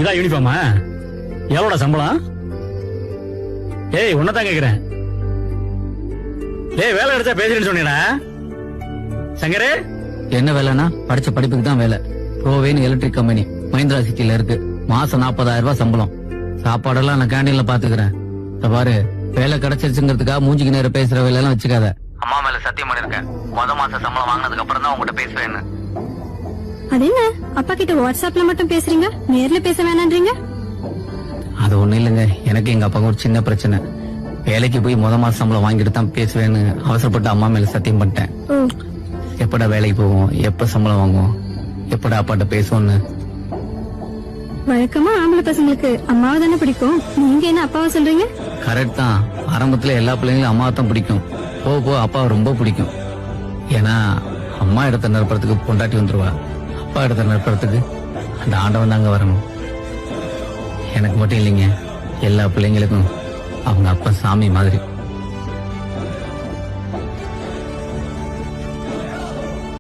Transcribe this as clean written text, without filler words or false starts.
இதான் யூனிஃபார்மா? எவ்வளோட சம்பளம்? ஏய் உன்னதான் கேக்குறேன். ஏய் வேலை எடுத்தா பேசுறேன்னு சொன்னீடா சங்கரே. என்ன வேலைன்னா படிச்ச படிப்புக்கு தான் வேலை. ப்ரோவேன் எலக்ட்ரிக் கம்பெனி மஹிந்திரா சிட்டில இருக்கு. மாசம் 40,000 ரூபாய் சம்பளம். சாப்பாடெல்லாம் நான் கேண்டீன்ல பாத்துக்கிறேன். பாரு, வேலை கிடைச்சிருச்சுங்கிறதுக்காக மூஞ்சிக்கு நேரம் பேசுற வேலை எல்லாம் வச்சுக்காத. அம்மா மேல சத்தியம் பண்ணிருக்கேன், மாசம் சம்பளம் வாங்கினதுக்கு அப்புறம் தான் உங்ககிட்ட பேசுவேன்னு. அது என்ன அப்பா கிட்ட வாட்ஸ்அப்ல மட்டும் பேசுறீங்க, நேர்ல பேச வேணான்றீங்க? அது ஒண்ணு இல்லைங்க, எனக்கு எங்க அப்பாவுக்கு ஒரு சின்ன பிரச்சனை. வேலைக்கு போய் மாசம் சம்பளம் வாங்கிட்டு தான் பேசுவேன்னு அவசரப்பட்டு அம்மா மேல சத்தியம் பண்ணிட்டேன். எப்படா வேலைக்கு போவோம், எப்ப சம்பளம் வாங்குவோம், எப்படா அப்பாட்ட பேசுவோம்னு. வழக்கமா ஆம்பளை பசங்களுக்கு அம்மாவை தானே பிடிக்கும், நீங்க என்ன அப்பாவை சொல்றீங்க? கரெக்ட் தான். ஆரம்பத்துல எல்லா பிள்ளைங்களும் அம்மாவை தான் பிடிக்கும். போக அப்பாவை ரொம்ப பிடிக்கும். ஏன்னா அம்மா இடத்த நிரப்புறதுக்கு பொண்டாட்டி வந்துருவா, அப்பா இடத்த நிரப்புறதுக்கு அந்த ஆண்டவன் தாங்க வரணும். எனக்கு மட்டும் இல்லைங்க, எல்லா பிள்ளைங்களுக்கும் அவங்க அப்பா சாமி மாதிரி.